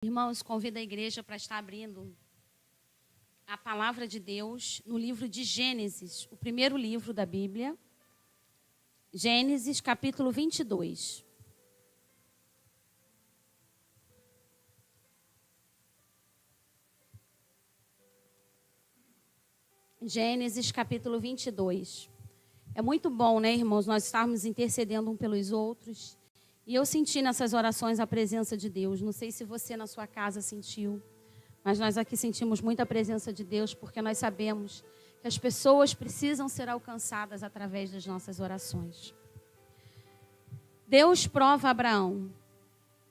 Irmãos, convido a igreja para estar abrindo a palavra de Deus no livro de Gênesis, o primeiro livro da Bíblia. Gênesis, capítulo 22. Gênesis, capítulo 22. É muito bom, né, irmãos, nós estarmos intercedendo um pelos outros. E eu senti nessas orações a presença de Deus. Não sei se você na sua casa sentiu, mas nós aqui sentimos muita presença de Deus, porque nós sabemos que as pessoas precisam ser alcançadas através das nossas orações. Deus prova Abraão.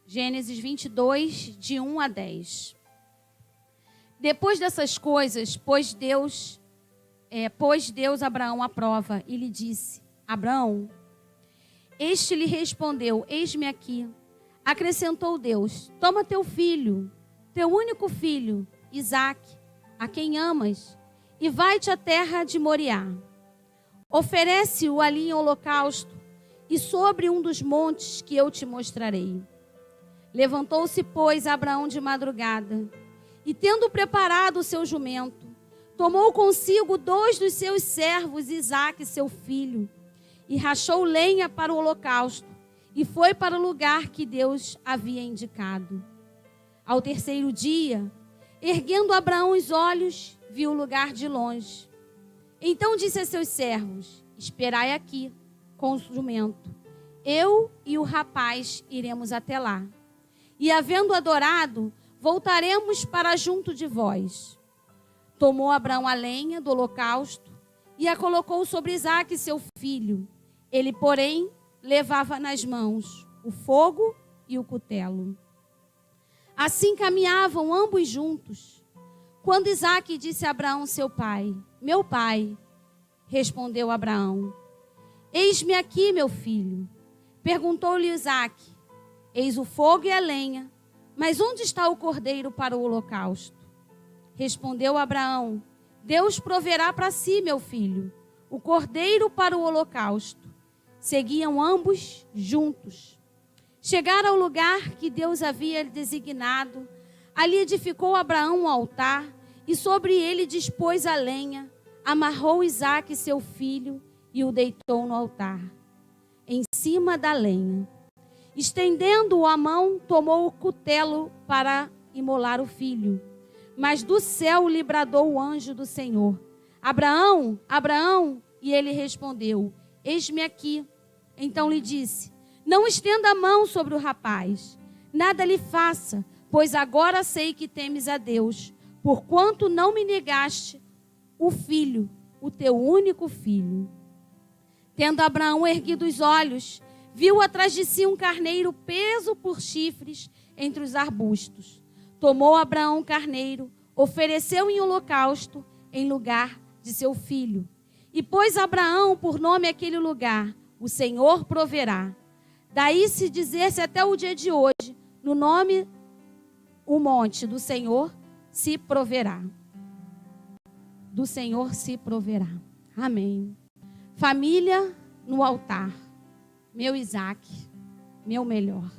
Gênesis 22, de 1 a 10. Depois dessas coisas, pôs Deus Abraão à prova e lhe disse: Abraão. Este lhe respondeu: eis-me aqui. Acrescentou Deus: toma teu filho, teu único filho, Isaque, a quem amas, e vai-te à terra de Moriá. Oferece-o ali em holocausto, e sobre um dos montes que eu te mostrarei. Levantou-se, pois, Abraão de madrugada, e tendo preparado o seu jumento, tomou consigo 2 dos seus servos, Isaque, seu filho, e rachou lenha para o holocausto, e foi para o lugar que Deus havia indicado. Ao terceiro dia, erguendo Abraão os olhos, viu o lugar de longe. Então disse a seus servos: esperai aqui com o jumento. Eu e o rapaz iremos até lá. E havendo adorado, voltaremos para junto de vós. Tomou Abraão a lenha do holocausto e a colocou sobre Isaque, seu filho. Ele, porém, levava nas mãos o fogo e o cutelo. Assim caminhavam ambos juntos. Quando Isaque disse a Abraão, seu pai: meu pai, respondeu Abraão: eis-me aqui, meu filho. Perguntou-lhe Isaque: eis o fogo e a lenha, mas onde está o cordeiro para o holocausto? Respondeu Abraão: Deus proverá para si, meu filho, o cordeiro para o holocausto. Seguiam ambos juntos. Chegaram ao lugar que Deus havia designado. Ali edificou Abraão um altar e sobre ele dispôs a lenha, amarrou Isaque, seu filho, e o deitou no altar, em cima da lenha. Estendendo a mão, tomou o cutelo para imolar o filho. Mas do céu lhe bradou o anjo do Senhor: Abraão, Abraão, e ele respondeu: eis-me aqui. Então lhe disse: não estenda a mão sobre o rapaz, nada lhe faça, pois agora sei que temes a Deus, porquanto não me negaste o filho, o teu único filho. Tendo Abraão erguido os olhos, viu atrás de si um carneiro preso por chifres entre os arbustos. Tomou Abraão o carneiro, ofereceu em holocausto em lugar de seu filho. E pôs Abraão por nome aquele lugar: o Senhor proverá. Daí se dizer-se até o dia de hoje, no nome, o monte do Senhor se proverá. Do Senhor se proverá. Amém. Família no altar. Meu Isaque, meu melhor.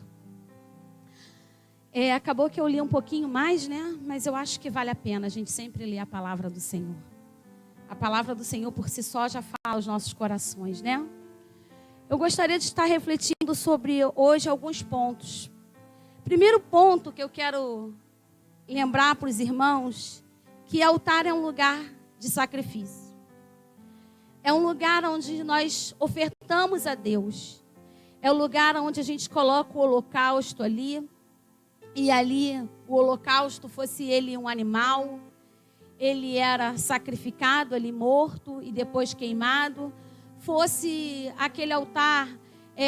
Acabou que eu li um pouquinho mais, né? Mas eu acho que vale a pena a gente sempre ler a palavra do Senhor. A palavra do Senhor por si só já fala aos nossos corações, né? Eu gostaria de estar refletindo sobre hoje alguns pontos. Primeiro ponto que eu quero lembrar para os irmãos, que altar é um lugar de sacrifício. É um lugar onde nós ofertamos a Deus. É o lugar onde a gente coloca o holocausto ali. E ali o holocausto, fosse ele um animal, ele era sacrificado ali, morto e depois queimado. Fosse aquele altar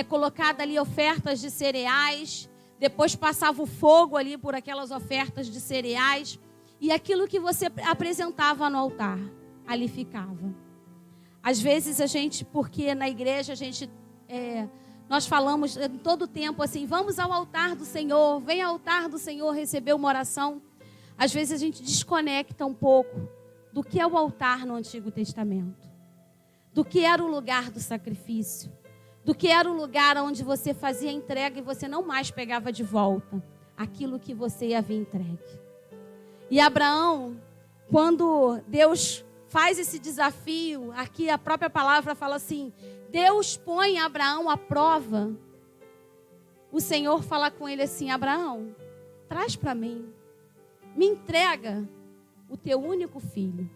colocado ali ofertas de cereais, depois passava o fogo ali por aquelas ofertas de cereais, e aquilo que você apresentava no altar, ali ficava. Às vezes a gente, porque na igreja a gente, nós falamos todo o tempo assim: vamos ao altar do Senhor, vem ao altar do Senhor receber uma oração. Às vezes a gente desconecta um pouco do que é o altar no Antigo Testamento, do que era o lugar do sacrifício, do que era o lugar onde você fazia a entrega e você não mais pegava de volta. aquilo que você havia entregue. E Abraão, quando Deus faz esse desafio, aqui a própria palavra fala assim, Deus põe Abraão à prova. O Senhor fala com ele assim, Abraão, traz para mim, me entrega o teu único filho.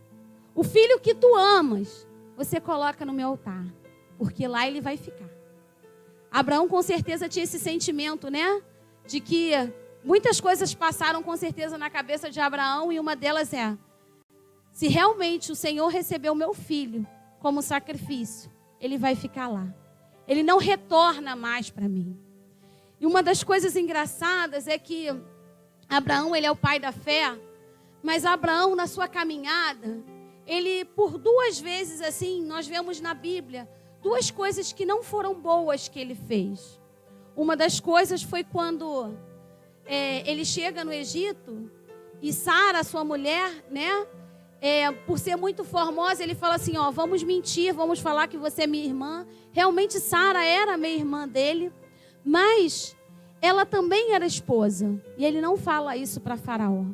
O filho que tu amas, você coloca no meu altar, porque lá ele vai ficar. Abraão com certeza tinha esse sentimento, né? De que muitas coisas passaram com certeza na cabeça de Abraão e uma delas é, se realmente o Senhor recebeu o meu filho como sacrifício, ele vai ficar lá. Ele não retorna mais para mim. E uma das coisas engraçadas é que Abraão, ele é o pai da fé, mas Abraão na sua caminhada, ele por 2 vezes assim, nós vemos na Bíblia, 2 coisas que não foram boas que ele fez. Uma das coisas foi quando ele chega no Egito e Sara, sua mulher, né? Por ser muito formosa, ele fala assim, ó, vamos mentir, vamos falar que você é minha irmã. Realmente Sara era meia irmã dele, mas ela também era esposa. E ele não fala isso para Faraó.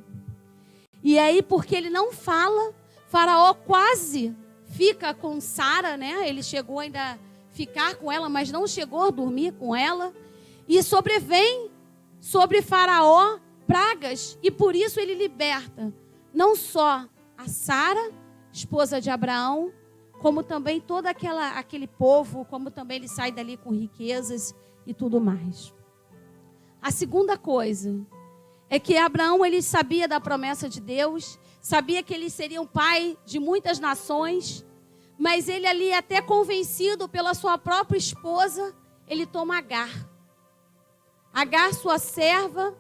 E aí, porque ele não fala, Faraó quase fica com Sara, né? Ele chegou ainda a ficar com ela, mas não chegou a dormir com ela. E sobrevém sobre Faraó pragas, e por isso ele liberta não só a Sara, esposa de Abraão, como também todo aquele povo, como também ele sai dali com riquezas e tudo mais. A segunda coisa é que Abraão, ele sabia da promessa de Deus, sabia que ele seria um pai de muitas nações, mas ele ali, até convencido pela sua própria esposa, ele toma Agar. Agar, sua serva,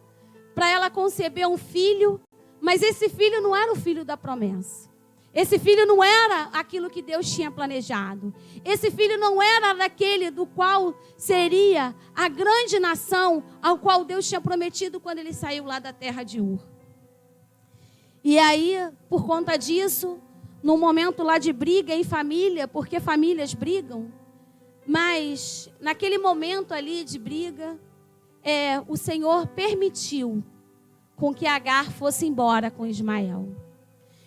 para ela conceber um filho, mas esse filho não era o filho da promessa. Esse filho não era aquilo que Deus tinha planejado. Esse filho não era daquele do qual seria a grande nação ao qual Deus tinha prometido quando ele saiu lá da terra de Ur. E aí, por conta disso, num momento lá de briga em família, porque famílias brigam, mas naquele momento ali de briga, o Senhor permitiu com que Agar fosse embora com Ismael.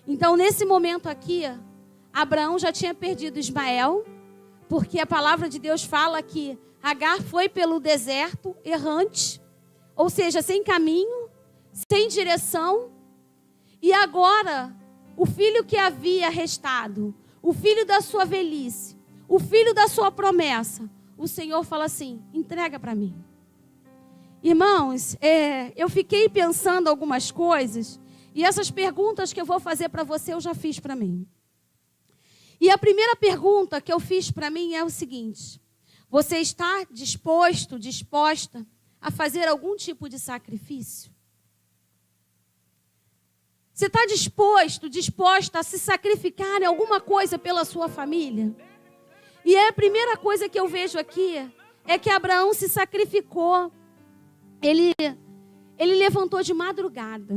Então, nesse momento aqui, Abraão já tinha perdido Ismael, porque a palavra de Deus fala que Agar foi pelo deserto errante, ou seja, sem caminho, sem direção, e agora, o filho que havia restado, o filho da sua velhice, o filho da sua promessa, o Senhor fala assim, entrega para mim. Irmãos, eu fiquei pensando algumas coisas, e essas perguntas que eu vou fazer para você, eu já fiz para mim. E a primeira pergunta que eu fiz para mim é o seguinte, você está disposta a fazer algum tipo de sacrifício? Você está disposta a se sacrificar em alguma coisa pela sua família? E a primeira coisa que eu vejo aqui é que Abraão se sacrificou. Ele levantou de madrugada.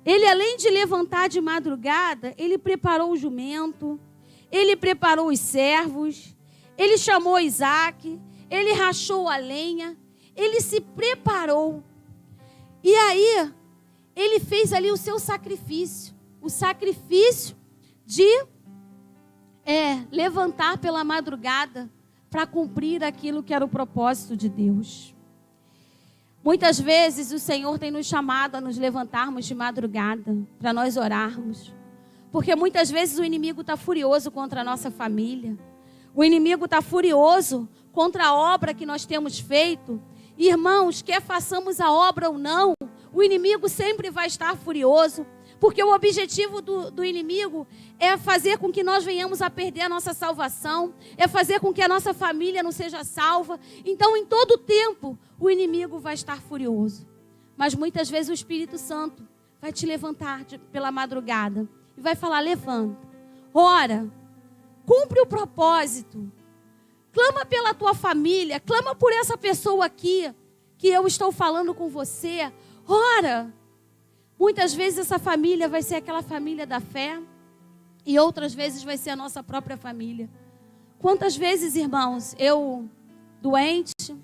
Ele, além de levantar de madrugada, ele preparou o jumento, ele preparou os servos, ele chamou Isaac, ele rachou a lenha, ele se preparou. E aí, ele fez ali o seu sacrifício, o sacrifício de levantar pela madrugada para cumprir aquilo que era o propósito de Deus. Muitas vezes o Senhor tem nos chamado a nos levantarmos de madrugada para nós orarmos. Porque muitas vezes o inimigo está furioso contra a nossa família. O inimigo está furioso contra a obra que nós temos feito. Irmãos, quer façamos a obra ou não, o inimigo sempre vai estar furioso. Porque o objetivo do inimigo é fazer com que nós venhamos a perder a nossa salvação, é fazer com que a nossa família não seja salva. Então, em todo tempo, o inimigo vai estar furioso. Mas muitas vezes o Espírito Santo vai te levantar pela madrugada e vai falar, levanta, ora, cumpre o propósito, clama pela tua família, clama por essa pessoa aqui, que eu estou falando com você, ora. Muitas vezes essa família vai ser aquela família da fé e outras vezes vai ser a nossa própria família. Quantas vezes, irmãos, eu doente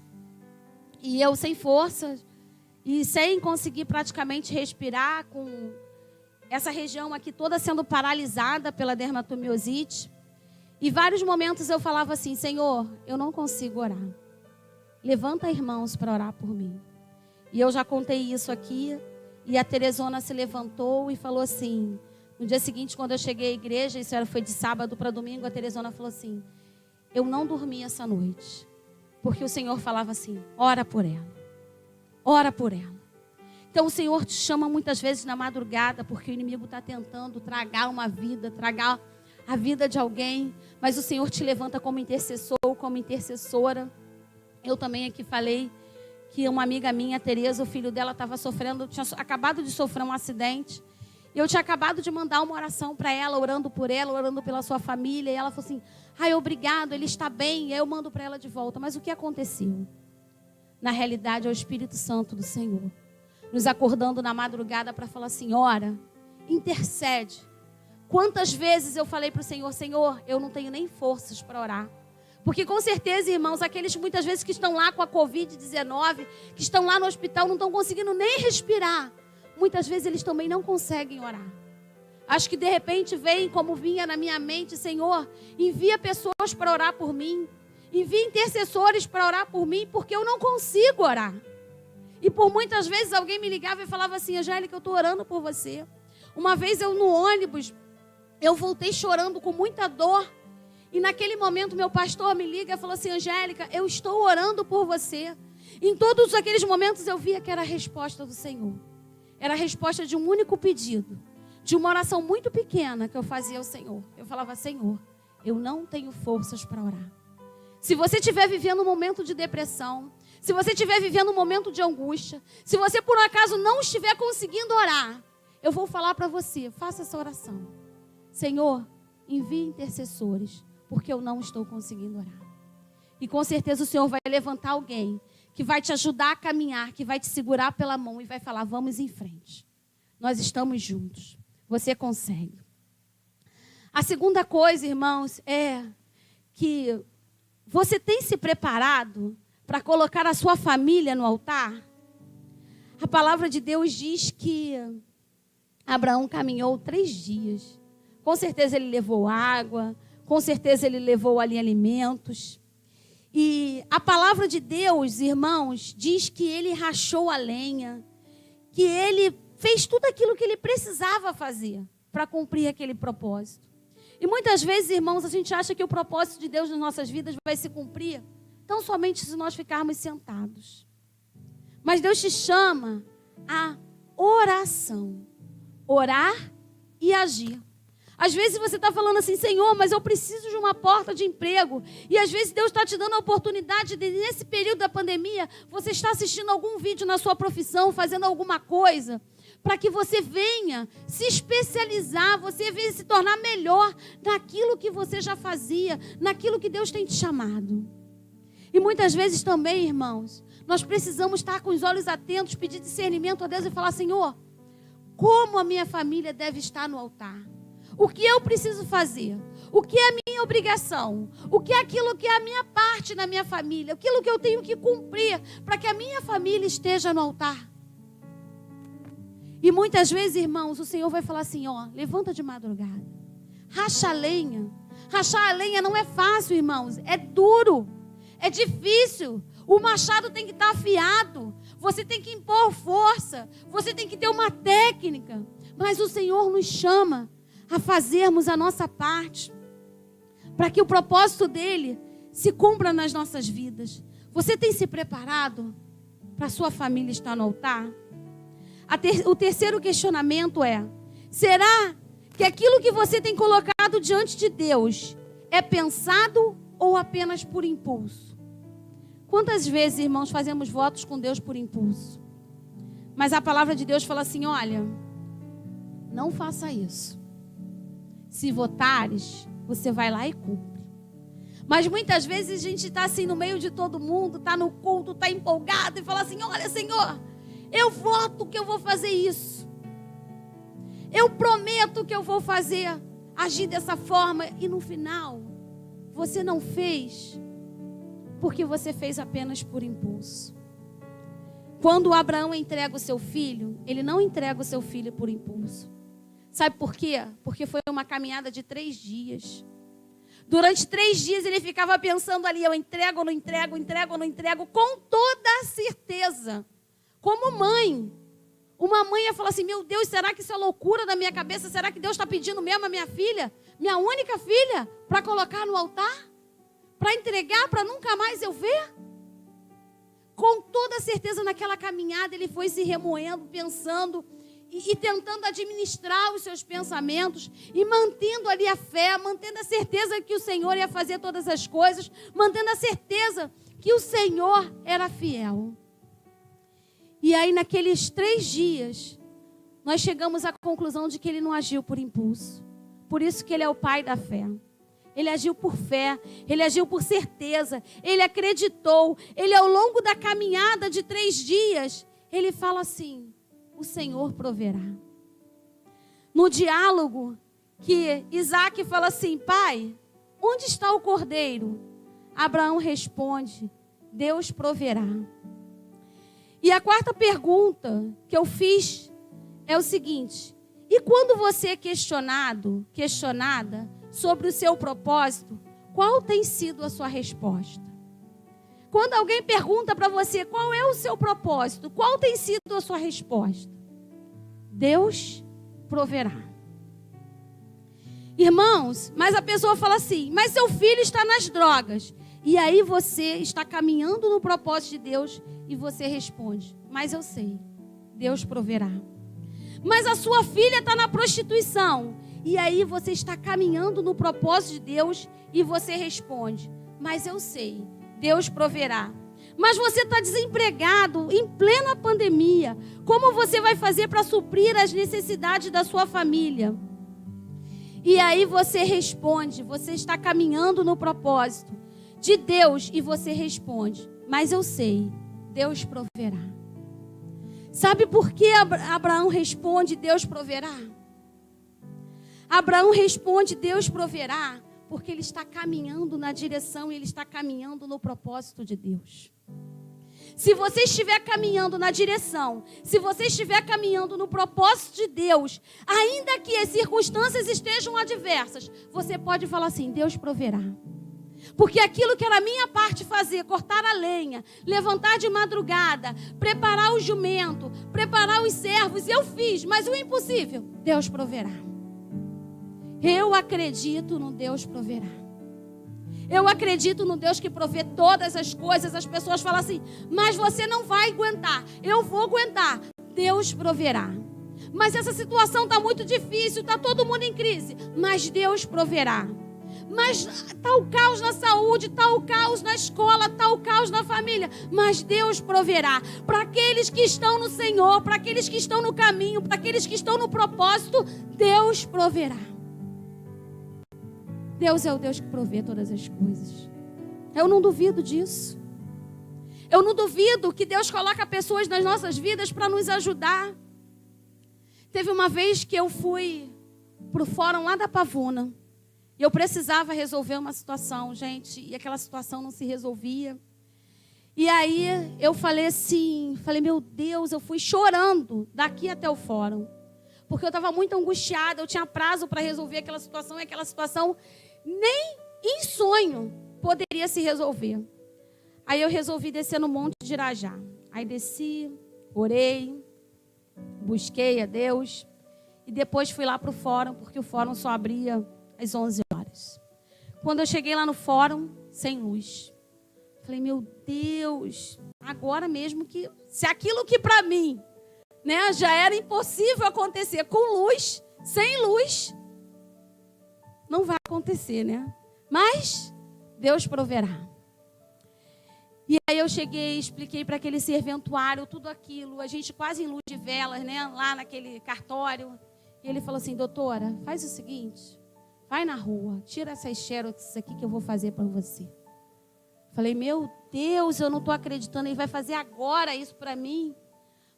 e eu sem força e sem conseguir praticamente respirar, com essa região aqui toda sendo paralisada pela dermatomiosite. E vários momentos eu falava assim: Senhor, eu não consigo orar. Levanta irmãos para orar por mim. E eu já contei isso aqui. E a Teresona se levantou e falou assim, no dia seguinte, quando eu cheguei à igreja, isso foi de sábado para domingo, a Teresona falou assim: eu não dormi essa noite, porque o Senhor falava assim: ora por ela, ora por ela. Então o Senhor te chama muitas vezes na madrugada, porque o inimigo está tentando tragar uma vida, tragar a vida de alguém, mas o Senhor te levanta como intercessor, como intercessora. Eu também aqui falei que uma amiga minha, a Tereza, o filho dela estava sofrendo, tinha acabado de sofrer um acidente. E eu tinha acabado de mandar uma oração para ela, orando por ela, orando pela sua família. E ela falou assim: ai, obrigado, ele está bem. E aí eu mando para ela de volta. Mas o que aconteceu? Na realidade, é o Espírito Santo do Senhor nos acordando na madrugada para falar assim: ora, intercede. Quantas vezes eu falei para o Senhor: Senhor, eu não tenho nem forças para orar. Porque com certeza, irmãos, aqueles muitas vezes que estão lá com a Covid-19, que estão lá no hospital, não estão conseguindo nem respirar. Muitas vezes eles também não conseguem orar. Acho que de repente vem, como vinha na minha mente: Senhor, envia pessoas para orar por mim. Envia intercessores para orar por mim, porque eu não consigo orar. E por muitas vezes alguém me ligava e falava assim: Angélica, eu estou orando por você. Uma vez eu no ônibus, eu voltei chorando com muita dor. E naquele momento meu pastor me liga e falou assim: Angélica, eu estou orando por você. Em todos aqueles momentos eu via que era a resposta do Senhor. Era a resposta de um único pedido, de uma oração muito pequena que eu fazia ao Senhor. Eu falava: Senhor, eu não tenho forças para orar. Se você estiver vivendo um momento de depressão, se você estiver vivendo um momento de angústia, se você por um acaso não estiver conseguindo orar, eu vou falar para você: faça essa oração. Senhor, envie intercessores, porque eu não estou conseguindo orar. E com certeza o Senhor vai levantar alguém que vai te ajudar a caminhar, que vai te segurar pela mão e vai falar: vamos em frente. Nós estamos juntos. Você consegue. A segunda coisa, irmãos, é que você tem se preparado para colocar a sua família no altar? A palavra de Deus diz que Abraão caminhou 3 dias. Com certeza ele levou água, com certeza ele levou ali alimentos. E a palavra de Deus, irmãos, diz que ele rachou a lenha, que ele fez tudo aquilo que ele precisava fazer para cumprir aquele propósito. E muitas vezes, irmãos, a gente acha que o propósito de Deus nas nossas vidas vai se cumprir tão somente se nós ficarmos sentados. Mas Deus te chama a oração, orar e agir. Às vezes você está falando assim: Senhor, mas eu preciso de uma porta de emprego. E às vezes Deus está te dando a oportunidade de, nesse período da pandemia, você está assistindo algum vídeo na sua profissão, fazendo alguma coisa, para que você venha se especializar, você venha se tornar melhor naquilo que você já fazia, naquilo que Deus tem te chamado. E muitas vezes também, irmãos, nós precisamos estar com os olhos atentos, pedir discernimento a Deus e falar: Senhor, como a minha família deve estar no altar? O que eu preciso fazer? O que é a minha obrigação? O que é aquilo que é a minha parte na minha família? Aquilo que eu tenho que cumprir para que a minha família esteja no altar? E muitas vezes, irmãos, o Senhor vai falar assim: ó, levanta de madrugada, racha a lenha. Rachar a lenha não é fácil, irmãos, é duro, é difícil. O machado tem que estar afiado, você tem que impor força, você tem que ter uma técnica. Mas o Senhor nos chama a fazermos a nossa parte, para que o propósito dele se cumpra nas nossas vidas. Você tem se preparado para a sua família estar no altar? O terceiro questionamento é: será que aquilo que você tem colocado diante de Deus é pensado ou apenas por impulso? Quantas vezes, irmãos, fazemos votos com Deus por impulso? Mas a palavra de Deus fala assim: olha, não faça isso. Se votares, você vai lá e cumpre. Mas muitas vezes a gente está assim no meio de todo mundo, está no culto, está empolgado e fala assim: olha, Senhor, eu voto que eu vou fazer isso. Eu prometo que eu vou fazer, agir dessa forma. E no final, você não fez porque você fez apenas por impulso. Quando Abraão entrega o seu filho, ele não entrega o seu filho por impulso. Sabe por quê? Porque foi uma caminhada de 3 dias. Durante 3 dias ele ficava pensando ali, eu entrego ou não entrego, entrego ou não entrego, com toda a certeza. Como mãe. Uma mãe ia falar assim, meu Deus, será que isso é loucura da minha cabeça? Será que Deus está pedindo mesmo a minha filha, minha única filha, para colocar no altar? Para entregar, para nunca mais eu ver? Com toda certeza naquela caminhada ele foi se remoendo, pensando e tentando administrar os seus pensamentos e mantendo ali a fé, mantendo a certeza que o Senhor ia fazer todas as coisas, mantendo a certeza que o Senhor era fiel. E aí naqueles 3 dias, nós chegamos à conclusão de que ele não agiu por impulso. Por isso que ele é o pai da fé. Ele agiu por fé, ele agiu por certeza, ele acreditou. Ele ao longo da caminhada de 3 dias, ele fala assim, o Senhor proverá. No diálogo que Isaac fala assim, pai, onde está o cordeiro? Abraão responde, Deus proverá. E a 4ª pergunta que eu fiz é o seguinte, e quando você é questionada sobre o seu propósito, qual tem sido a sua resposta? Quando alguém pergunta para você qual é o seu propósito, qual tem sido a sua resposta? Deus proverá. Irmãos, mas a pessoa fala assim, mas seu filho está nas drogas. E aí você está caminhando no propósito de Deus e você responde, mas eu sei, Deus proverá. Mas a sua filha está na prostituição. E aí você está caminhando no propósito de Deus e você responde, mas eu sei, Deus proverá. Mas você está desempregado em plena pandemia. Como você vai fazer para suprir as necessidades da sua família? E aí você responde, você está caminhando no propósito de Deus e você responde, mas eu sei, Deus proverá. Sabe por que Abraão responde, Deus proverá? Abraão responde, Deus proverá, porque ele está caminhando na direção e ele está caminhando no propósito de Deus. Se você estiver caminhando na direção, se você estiver caminhando no propósito de Deus, ainda que as circunstâncias estejam adversas, você pode falar assim, Deus proverá. Porque aquilo que era a minha parte fazer, cortar a lenha, levantar de madrugada, preparar o jumento, preparar os servos, eu fiz, mas o impossível, Deus proverá. Eu acredito no Deus proverá. Eu acredito no Deus que provê todas as coisas. As pessoas falam assim, mas você não vai aguentar. Eu vou aguentar. Deus proverá. Mas essa situação está muito difícil, está todo mundo em crise. Mas Deus proverá. Mas está o caos na saúde, está o caos na escola, está o caos na família. Mas Deus proverá. Para aqueles que estão no Senhor, para aqueles que estão no caminho, para aqueles que estão no propósito, Deus proverá. Deus é o Deus que provê todas as coisas. Eu não duvido disso. Eu não duvido que Deus coloca pessoas nas nossas vidas para nos ajudar. Teve uma vez que eu fui para o fórum lá da Pavuna. E eu precisava resolver uma situação, gente. E aquela situação não se resolvia. E aí eu falei assim, meu Deus, eu fui chorando daqui até o fórum. Porque eu estava muito angustiada, eu tinha prazo para resolver aquela situação. E aquela situação nem em sonho poderia se resolver. Aí eu resolvi descer no Monte de Irajá. Aí desci, orei, busquei a Deus. E depois fui lá para o fórum, porque o fórum só abria às 11 horas. Quando eu cheguei lá no fórum, sem luz. Falei, meu Deus, agora mesmo que... Se aquilo que para mim, né, já era impossível acontecer com luz, sem luz, não vai acontecer, né? Mas Deus proverá. E aí eu cheguei, expliquei para aquele serventuário tudo aquilo, a gente quase em luz de velas, né? Lá naquele cartório. E ele falou assim, doutora, faz o seguinte, vai na rua, tira essas xerox aqui que eu vou fazer para você. Falei, meu Deus, eu não estou acreditando, ele vai fazer agora isso para mim.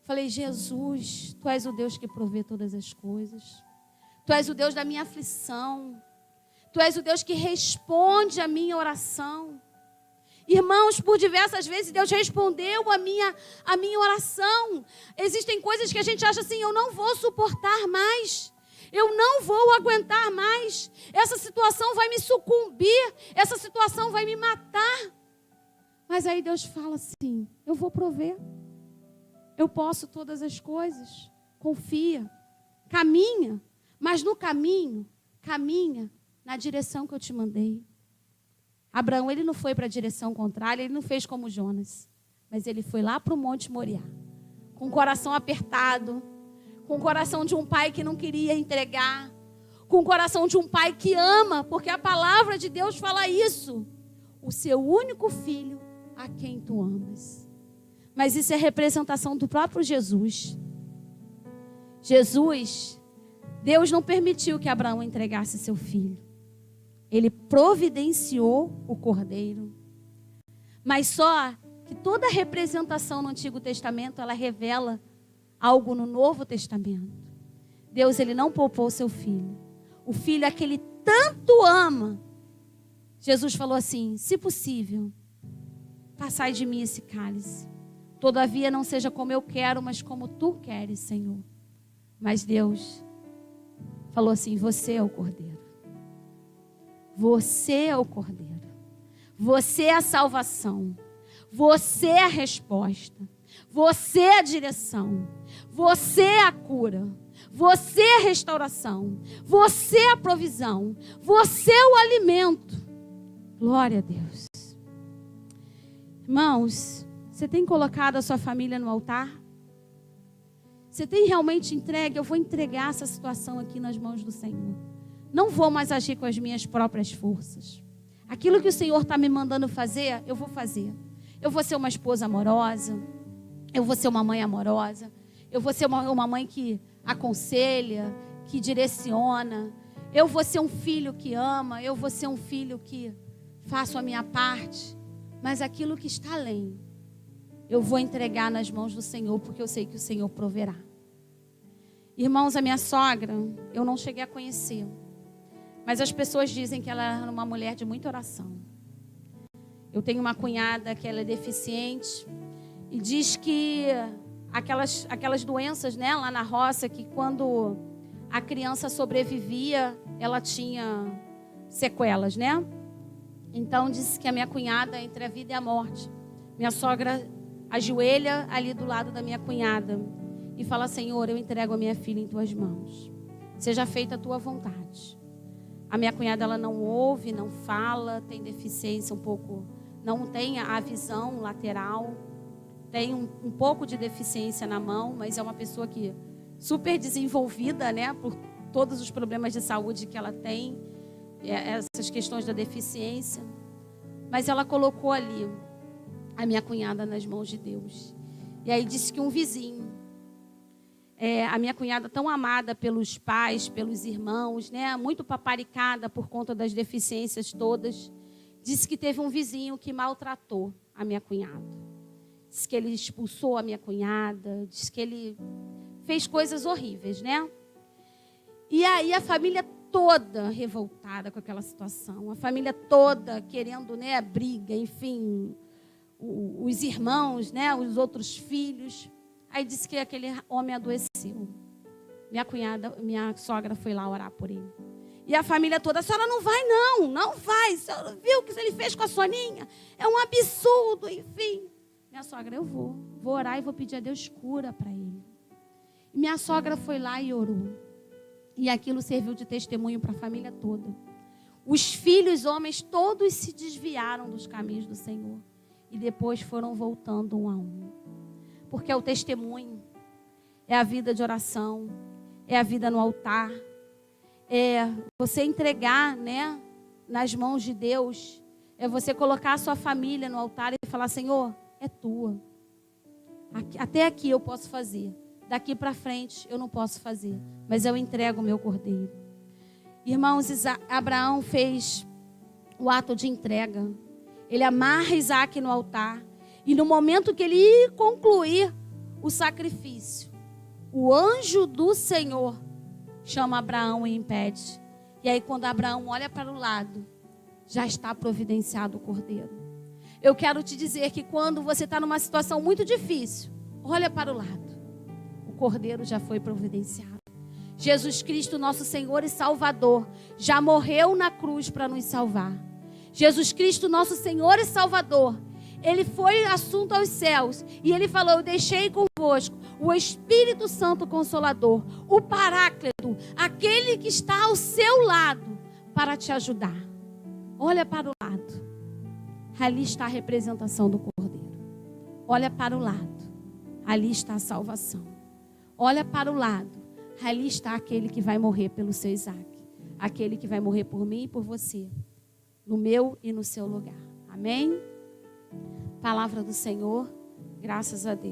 Falei, Jesus, Tu és o Deus que provê todas as coisas. Tu és o Deus da minha aflição. Tu és o Deus que responde a minha oração. Irmãos, por diversas vezes Deus respondeu a minha oração. Existem coisas que a gente acha assim, eu não vou suportar mais. Eu não vou aguentar mais. Essa situação vai me sucumbir. Essa situação vai me matar. Mas aí Deus fala assim, eu vou prover. Eu posso todas as coisas. Confia. Caminha. Mas no caminho, caminha na direção que eu te mandei. Abraão, ele não foi para a direção contrária, ele não fez como Jonas. Mas ele foi lá para o Monte Moriá. Com o coração apertado. Com o coração de um pai que não queria entregar. Com o coração de um pai que ama. Porque a palavra de Deus fala isso. O seu único filho a quem tu amas. Mas isso é representação do próprio Jesus. Jesus, Deus não permitiu que Abraão entregasse seu filho. Ele providenciou o cordeiro. Mas só que toda representação no Antigo Testamento, ela revela algo no Novo Testamento. Deus, ele não poupou seu filho. O filho é que ele tanto ama. Jesus falou assim, se possível, passai de mim esse cálice. Todavia não seja como eu quero, mas como tu queres, Senhor. Mas Deus falou assim, você é o cordeiro. Você é o cordeiro. Você é a salvação. Você é a resposta. Você é a direção. Você é a cura. Você é a restauração. Você é a provisão. Você é o alimento. Glória a Deus. Irmãos, você tem colocado a sua família no altar? Você tem realmente entregue? Eu vou entregar essa situação aqui nas mãos do Senhor. Não vou mais agir com as minhas próprias forças. Aquilo que o Senhor está me mandando fazer, eu vou fazer. Eu vou ser uma esposa amorosa. Eu vou ser uma mãe amorosa. Eu vou ser uma mãe que aconselha, que direciona. Eu vou ser um filho que ama. Eu vou ser um filho que faço a minha parte. Mas aquilo que está além, eu vou entregar nas mãos do Senhor, porque eu sei que o Senhor proverá. Irmãos, a minha sogra, eu não cheguei a conhecer. Mas as pessoas dizem que ela era uma mulher de muita oração. Eu tenho uma cunhada que ela é deficiente e diz que aquelas doenças, né, lá na roça, que quando a criança sobrevivia, ela tinha sequelas, né? Então disse que a minha cunhada, entre a vida e a morte, minha sogra ajoelha ali do lado da minha cunhada e fala, Senhor, eu entrego a minha filha em tuas mãos. Seja feita a tua vontade. A minha cunhada, ela não ouve, não fala, tem deficiência um pouco, não tem a visão lateral, tem um pouco de deficiência na mão, mas é uma pessoa que super desenvolvida, né, por todos os problemas de saúde que ela tem, essas questões da deficiência. Mas ela colocou ali a minha cunhada nas mãos de Deus. E aí disse que um vizinho, a minha cunhada tão amada pelos pais, pelos irmãos, né, muito paparicada por conta das deficiências todas, disse que teve um vizinho que maltratou a minha cunhada. Disse que ele expulsou a minha cunhada, disse que ele fez coisas horríveis, né? E aí a família toda revoltada com aquela situação, a família toda querendo, né, briga, enfim, os irmãos, né, os outros filhos. Aí disse que aquele homem adoeceu. Minha sogra foi lá orar por ele. E a família toda, a senhora não vai não, não vai. A senhora viu o que ele fez com a Soninha? É um absurdo, enfim. Minha sogra, eu vou orar e vou pedir a Deus cura para ele. E minha sogra foi lá e orou. E aquilo serviu de testemunho para a família toda. Os filhos, homens, todos se desviaram dos caminhos do Senhor. E depois foram voltando um a um. Porque é o testemunho, é a vida de oração, é a vida no altar, é você entregar, né, nas mãos de Deus, é você colocar a sua família no altar e falar, Senhor, é tua. Até aqui eu posso fazer, daqui para frente eu não posso fazer, mas eu entrego o meu cordeiro. Irmãos, Abraão fez o ato de entrega, ele amarra Isaac no altar. E no momento que ele ia concluir o sacrifício, o anjo do Senhor chama Abraão e impede. E aí quando Abraão olha para o lado, já está providenciado o cordeiro. Eu quero te dizer que quando você está numa situação muito difícil, olha para o lado. O Cordeiro já foi providenciado. Jesus Cristo, nosso Senhor e Salvador, já morreu na cruz para nos salvar. Jesus Cristo, nosso Senhor e Salvador, Ele foi assunto aos céus. E Ele falou: eu deixei convosco o Espírito Santo Consolador, o Paráclito, aquele que está ao seu lado para te ajudar. Olha para o lado. Ali está a representação do Cordeiro. Olha para o lado. Ali está a salvação. Olha para o lado. Ali está aquele que vai morrer pelo seu Isaac. Aquele que vai morrer por mim e por você. No meu e no seu lugar. Amém? Palavra do Senhor. Graças a Deus.